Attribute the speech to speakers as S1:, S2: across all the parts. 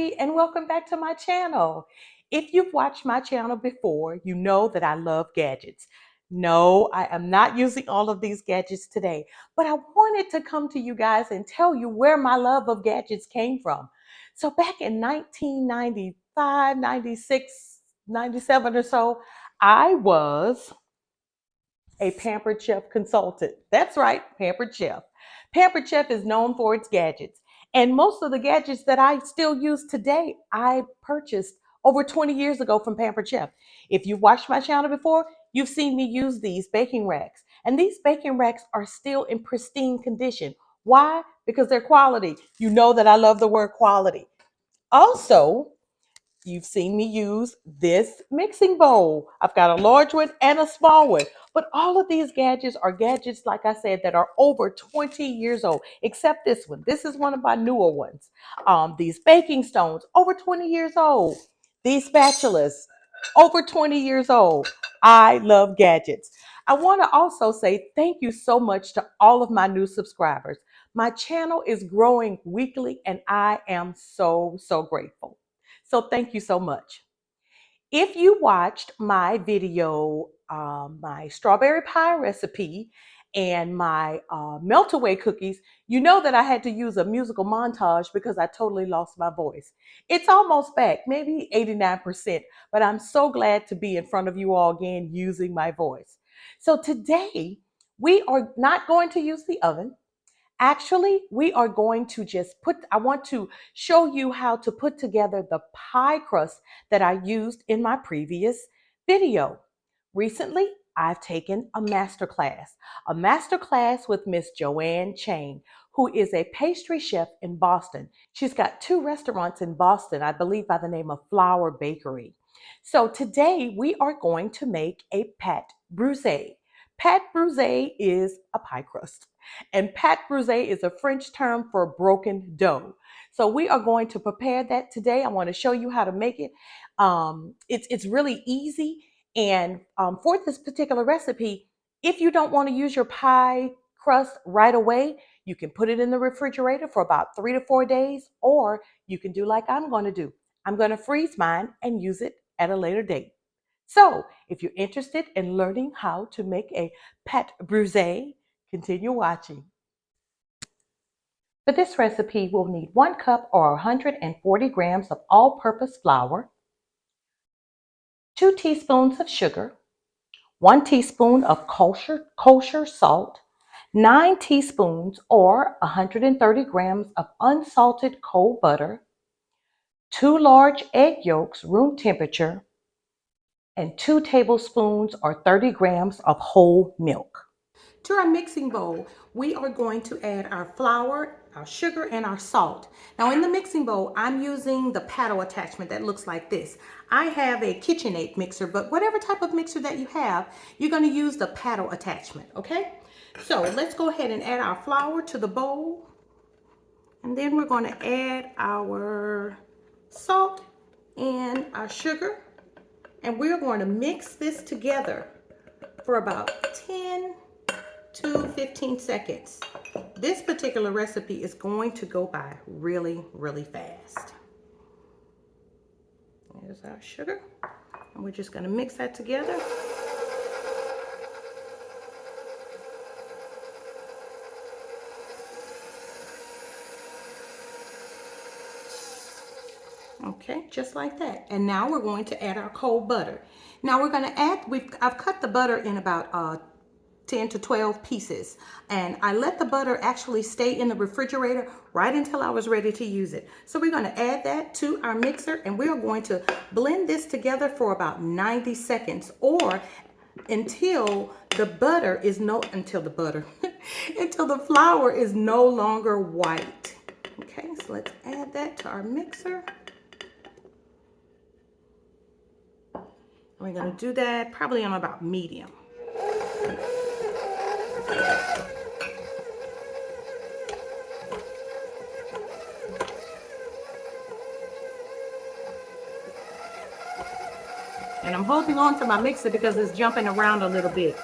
S1: everybody, and welcome back to my channel. If you've watched my channel before, you know that I love gadgets. No, I am not using all of these gadgets today, but I wanted to come to you guys and tell you where my love of gadgets came from. So back in 1995, 96, 97 or so, I was a Pampered Chef consultant. That's right, Pampered Chef. Pampered Chef is known for its gadgets. And most of the gadgets that I still use today, I purchased over 20 years ago from Pampered Chef. If you've watched my channel before, you've seen me use these baking racks. And these baking racks are still in pristine condition. Why? Because they're quality. You know that I love the word quality. Also, you've seen me use this mixing bowl. I've got a large one and a small one. But all of these gadgets are gadgets, like I said, that are over 20 years old, except this one. This is one of my newer ones. These baking stones, over 20 years old. These spatulas, over 20 years old. I love gadgets. I want to also say thank you so much to all of my new subscribers. My channel is growing weekly, and I am so grateful. So thank you so much. If you watched my video, my strawberry pie recipe and my melt-away cookies, you know that I had to use a musical montage because I totally lost my voice. It's almost back, maybe 89%, but I'm so glad to be in front of you all again using my voice. So today, we are not going to use the oven. Actually, we are going to I want to show you how to put together the pie crust that I used in my previous video. Recently, I've taken a master class with Miss Joanne Chang, who is a pastry chef in Boston. She's got two restaurants in Boston, I believe by the name of Flour Bakery. So today we are going to make a pâte brûlée. Pâte brûlée is a pie crust. And pâte brûlée is a French term for broken dough. So we are going to prepare that today. I want to show you how to make it. It's really easy. And for this particular recipe, if you don't want to use your pie crust right away, you can put it in the refrigerator for about 3 to 4 days, or you can do like I'm going to do. I'm going to freeze mine and use it at a later date. So if you're interested in learning how to make a pâte brûlée, continue watching. For this recipe, we'll need 1 cup or 140 grams of all-purpose flour, 2 teaspoons of sugar, 1 teaspoon of kosher salt, 9 teaspoons or 130 grams of unsalted cold butter, 2 large egg yolks room temperature, and 2 tablespoons or 30 grams of whole milk. To our mixing bowl, we are going to add our flour, our sugar, and our salt. Now in the mixing bowl, I'm using the paddle attachment that looks like this. I have a KitchenAid mixer, but whatever type of mixer that you have, you're going to use the paddle attachment, okay? So let's go ahead and add our flour to the bowl. And then we're going to add our salt and our sugar. And we're going to mix this together for about 10 to 15 seconds. This particular recipe is going to go by really fast. There's our sugar. And we're just going to mix that together. Okay, just like that. And now we're going to add our cold butter. Now we're going to add, I've cut the butter in about 10 to 12 pieces, and I let the butter actually stay in the refrigerator right until I was ready to use it. So we're going to add that to our mixer, and we're going to blend this together for about 90 seconds, or until the until the flour is no longer white. Okay, so let's add that to our mixer. We're going to do that probably on about medium. And I'm holding on to my mixer because it's jumping around a little bit.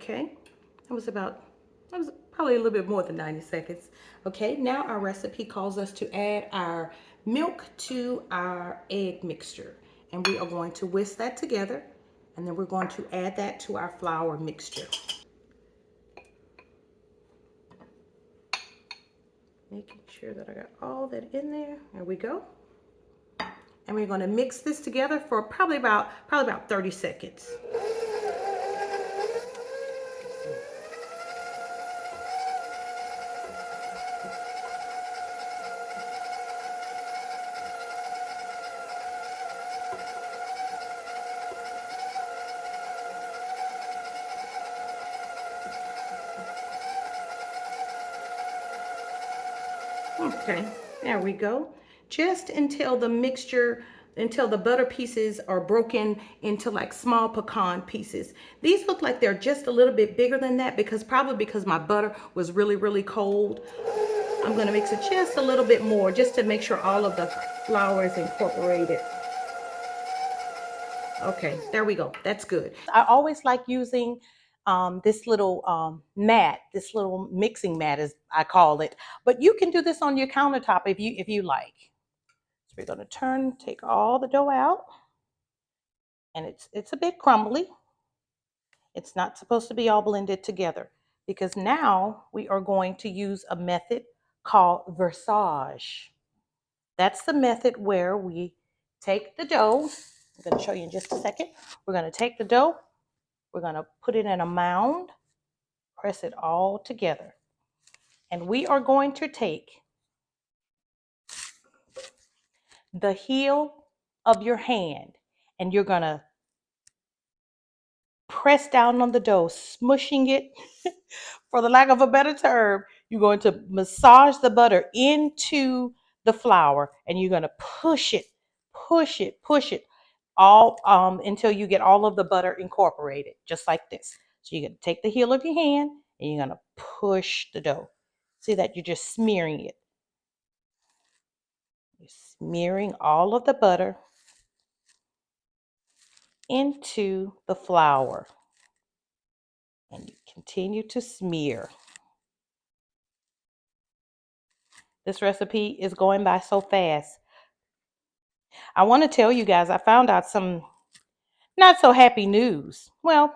S1: Okay, that was probably a little bit more than 90 seconds. Okay, now our recipe calls us to add our milk to our egg mixture. And we are going to whisk that together. And then we're going to add that to our flour mixture. Making sure that I got all that in there. There we go. And we're going to mix this together for probably about 30 seconds. Okay, there we go. Just until the mixture, until the butter pieces are broken into like small pecan pieces. These look like they're just a little bit bigger than that probably because my butter was really, really cold. I'm gonna mix it just a little bit more just to make sure all of the flour is incorporated. Okay, there we go. That's good. I always like using this little mat, this little mixing mat, as I call it. But you can do this on your countertop if you like. So we're going to take all the dough out, and it's a bit crumbly. It's not supposed to be all blended together because now we are going to use a method called versage. That's the method where we take the dough. I'm going to show you in just a second. We're going to take the dough. We're going to put it in a mound, press it all together. And we are going to take the heel of your hand and you're going to press down on the dough, smushing it. For the lack of a better term, you're going to massage the butter into the flour and you're going to push it, push it all until you get all of the butter incorporated, just like this. So you're going to take the heel of your hand and you're going to push the dough. See that you're just smearing it. You're smearing all of the butter into the flour. And you continue to smear. This recipe is going by so fast. I want to tell you guys, I found out some not so happy news. Well,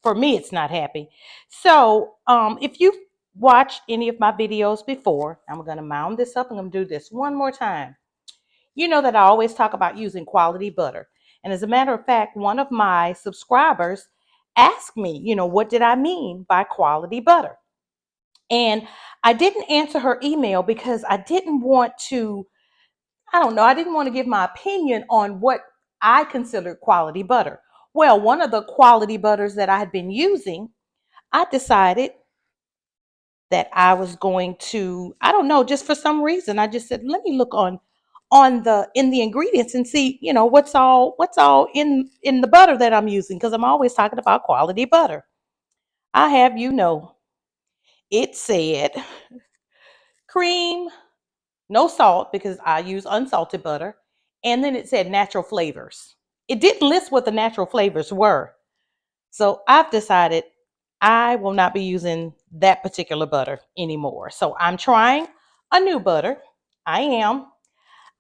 S1: for me, it's not happy. So, if you've watched any of my videos before, I'm going to mound this up. I'm going to do this one more time. You know that I always talk about using quality butter. And as a matter of fact, one of my subscribers asked me, what did I mean by quality butter? And I didn't answer her email because I didn't want to, I didn't want to give my opinion on what I considered quality butter. Well, one of the quality butters that I had been using, I decided that I was going to, just for some reason, I just said, let me look in the ingredients and see, what's all in the butter that I'm using, because I'm always talking about quality butter. I have it said cream, no salt because I use unsalted butter, and then it said natural flavors. It didn't list what the natural flavors were. So I've decided I will not be using that particular butter anymore. So I'm trying a new butter. I am.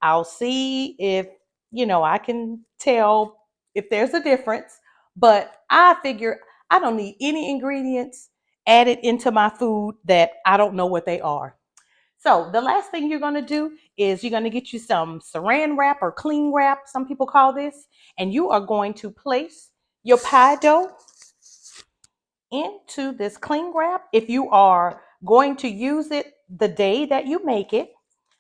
S1: I'll see if, I can tell if there's a difference. But I figure I don't need any ingredients added into my food that I don't know what they are. So the last thing you're going to do is you're going to get you some saran wrap or cling wrap, some people call this, and you are going to place your pie dough into this cling wrap. If you are going to use it the day that you make it,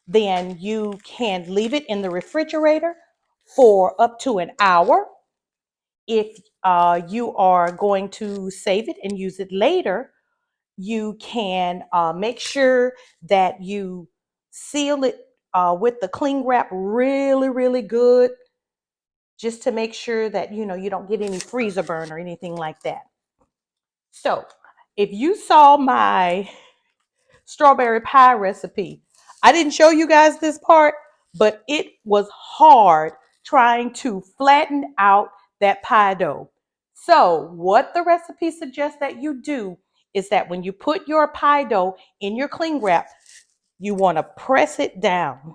S1: then you can leave it in the refrigerator for up to an hour. If you are going to save it and use it later, you can make sure that you seal it with the cling wrap really, really good, just to make sure that you don't get any freezer burn or anything like that. So if you saw my strawberry pie recipe, I didn't show you guys this part, but it was hard trying to flatten out that pie dough. So what the recipe suggests that you do is that when you put your pie dough in your cling wrap, you want to press it down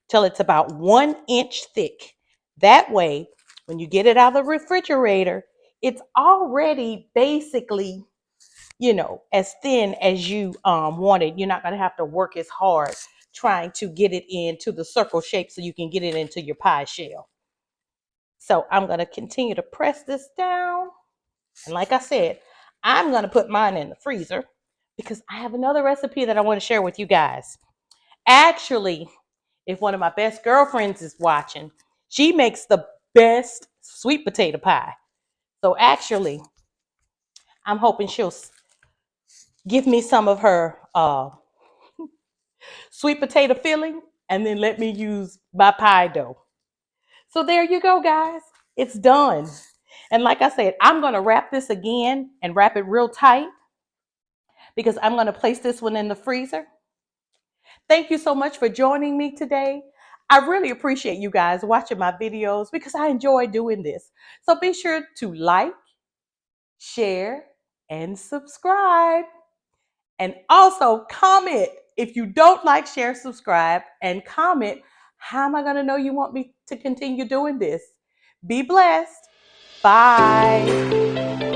S1: till it's about 1 inch thick. That way, when you get it out of the refrigerator, it's already basically, as thin as you want it. You're not going to have to work as hard trying to get it into the circle shape so you can get it into your pie shell. So I'm going to continue to press this down. And like I said, I'm going to put mine in the freezer because I have another recipe that I want to share with you guys. Actually, if one of my best girlfriends is watching, she makes the best sweet potato pie. So actually, I'm hoping she'll give me some of her sweet potato filling and then let me use my pie dough. So there you go, guys. It's done. And like I said, I'm going to wrap this again and wrap it real tight because I'm going to place this one in the freezer. Thank you so much for joining me today. I really appreciate you guys watching my videos because I enjoy doing this. So be sure to like, share, and subscribe. And also comment if you don't like, share, subscribe, and comment. How am I going to know you want me to continue doing this? Be blessed. Bye.